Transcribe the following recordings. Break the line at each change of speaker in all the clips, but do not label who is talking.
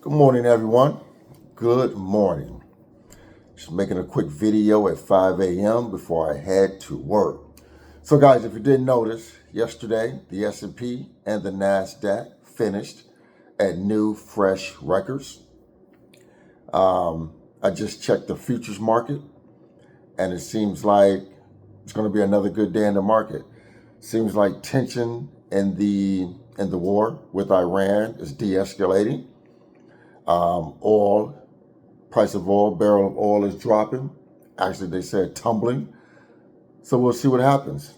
Good morning, everyone. Good morning. Just making a quick video at 5 a.m. before I head to work. So, guys, if you didn't notice, yesterday the S&P and the NASDAQ finished at new, fresh records. I just checked the futures market, and it seems like it's going to be another good day in the market. Seems like tension in the war with Iran is de-escalating. Price of oil, barrel of oil is dropping. Actually, they said tumbling. So we'll see what happens.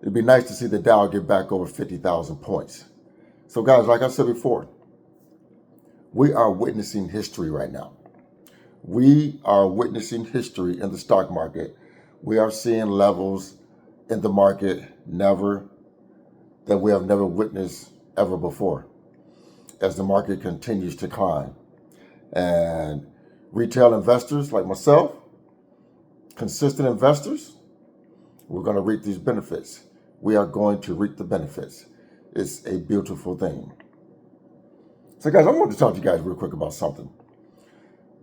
It'd be nice to see the Dow get back over 50,000 points. So guys, like I said before, we are witnessing history right now. We are witnessing history in the stock market. We are seeing levels in the market that we have never witnessed ever before as the market continues to climb. And retail investors like myself, consistent investors, we're going to reap these benefits. We are going to reap the benefits. It's a beautiful thing. So guys, I want to talk to you guys real quick about something.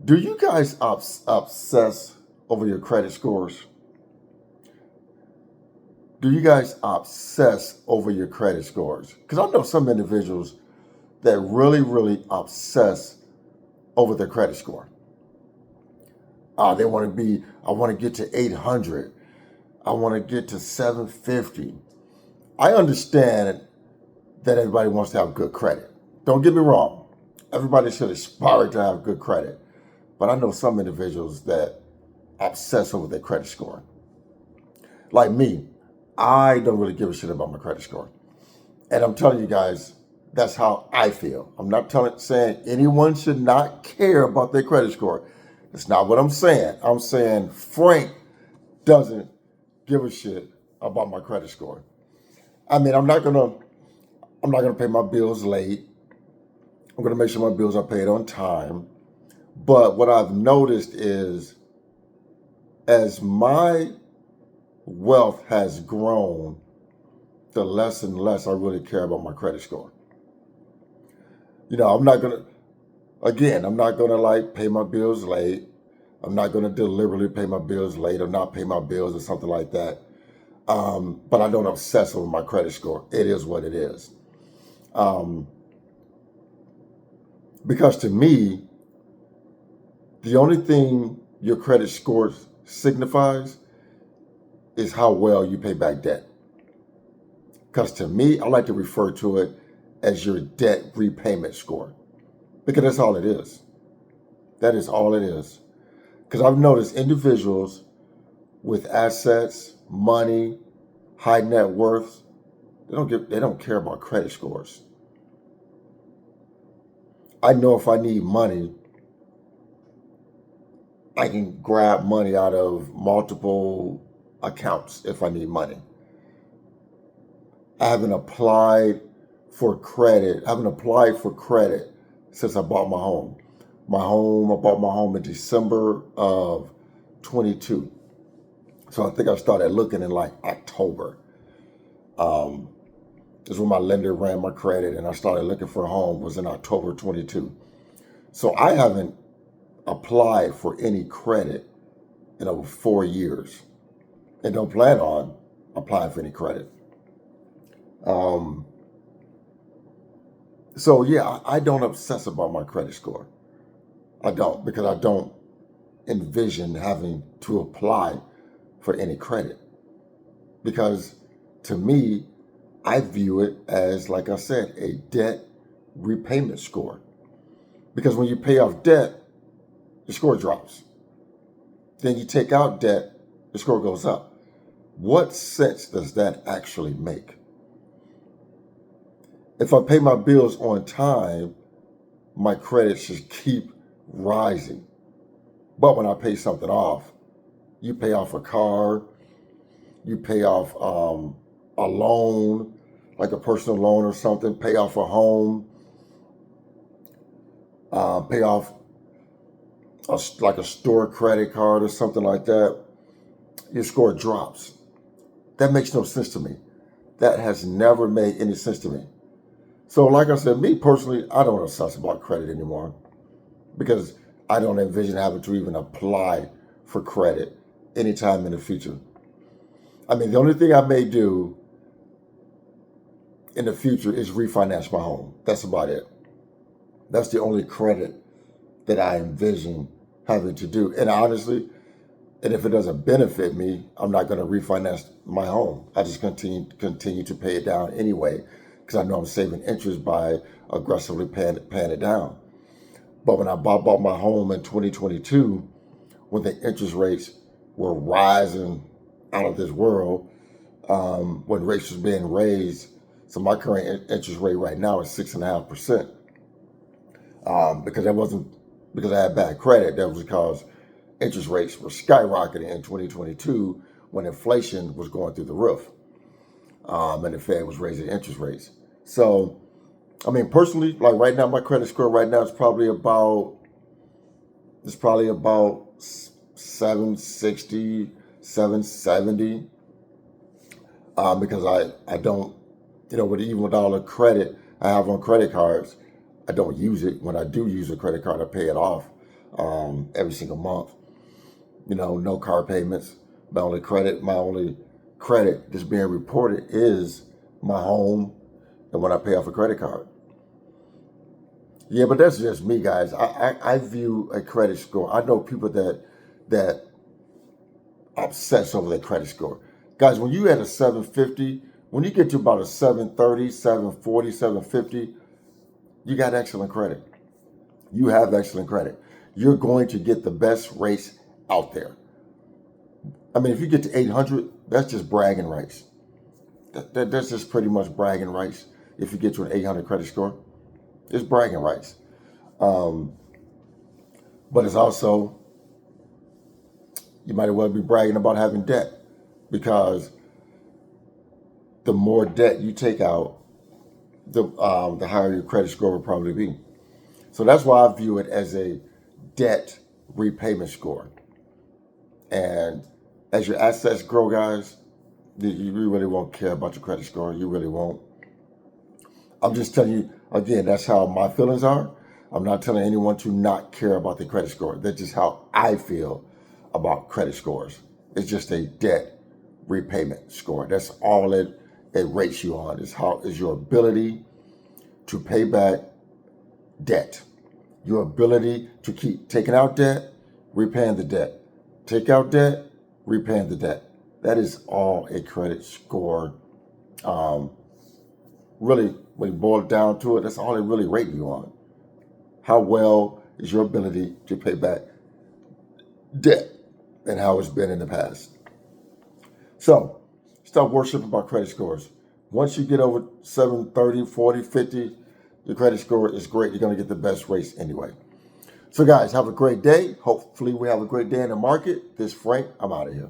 Do you guys obsess over your credit scores? Do you guys obsess over your credit scores? Because I know some individuals that really obsess over their credit score. I want to get to 800. I want to get to 750. I understand that everybody wants to have good credit. Don't get me wrong. Everybody should aspire to have good credit. But I know some individuals that obsess over their credit score. Like me, I don't really give a shit about my credit score. And I'm telling you guys, that's how I feel. I'm not saying anyone should not care about their credit score. That's not what I'm saying. I'm saying Frank doesn't give a shit about my credit score. I mean, I'm not gonna pay my bills late. I'm gonna make sure my bills are paid on time. But what I've noticed is, as my wealth has grown, the less and less I really care about my credit score. You know, I'm not gonna like pay my bills late. I'm not gonna deliberately pay my bills late or not pay my bills or something like that. But I don't obsess over my credit score. It is what it is. Because to me, the only thing your credit score signifies is how well you pay back debt. Because to me, I like to refer to it as your debt repayment score. Because that's all it is. That is all it is. Because I've noticed individuals with assets, money, high net worth, they don't care about credit scores. I know if I need money, I can grab money out of multiple accounts if I need money. I haven't applied for credit since I bought my home. I bought my home in December of 22. So I think I started looking in like October. This is when my lender ran my credit and I started looking for a home, was in October 22. So I haven't applied for any credit in over 4 years and don't plan on applying for any credit. So yeah, I don't obsess about my credit score. I don't, because I don't envision having to apply for any credit. Because to me, I view it as, like I said, a debt repayment score. Because when you pay off debt, the score drops. Then you take out debt, the score goes up. What sense does that actually make? If I pay my bills on time, my credit should keep rising. But when I pay something off, you pay off a car, you pay off a loan, like a personal loan or something, pay off a home, pay off like a store credit card or something like that, your score drops. That makes no sense to me. That has never made any sense to me. So like I said, me personally, I don't obsess about credit anymore because I don't envision having to even apply for credit anytime in the future. I mean, the only thing I may do in the future is refinance my home. That's about it. That's the only credit that I envision having to do. And honestly, and if it doesn't benefit me, I'm not going to refinance my home. I just continue to pay it down anyway, because I know I'm saving interest by aggressively paying it down. But when I bought my home in 2022, when the interest rates were rising out of this world, when rates was being raised, so my current interest rate right now is 6.5%. Because that wasn't because I had bad credit. That was because interest rates were skyrocketing in 2022 when inflation was going through the roof, and the Fed was raising interest rates. So, I mean, personally, like right now, my credit score right now is probably about 760, 770, because I don't, even with all the credit I have on credit cards, I don't use it. When I do use a credit card, I pay it off every single month. No car payments. My only credit that's being reported is my home and when I pay off a credit card. Yeah, but that's just me, guys. I view a credit score. I know people that obsess over their credit score. Guys, when you at a 750, when you get to about a 730, 740, 750, you got excellent credit. You have excellent credit. You're going to get the best rates out there. I mean, if you get to 800, that's just bragging rights. That's just pretty much bragging rights. If you get to an 800 credit score, it's bragging rights. But it's also, you might as well be bragging about having debt, because the more debt you take out, the higher your credit score will probably be. So that's why I view it as a debt repayment score. And as your assets grow, guys, you really won't care about your credit score. You really won't. I'm just telling you, again, that's how my feelings are. I'm not telling anyone to not care about the credit score. That's just how I feel about credit scores. It's just a debt repayment score. That's all it rates you on, is your ability to pay back debt. Your ability to keep taking out debt, repaying the debt. Take out debt, repaying the debt. That is all a credit score. Really, when you boil it down to it, that's all they really rate you on. How well is your ability to pay back debt, and how it's been in the past. So, stop worshiping about credit scores. Once you get over 730, 40, 50, your credit score is great. You're going to get the best rates anyway. So guys, have a great day. Hopefully we have a great day in the market. This is Frank. I'm out of here.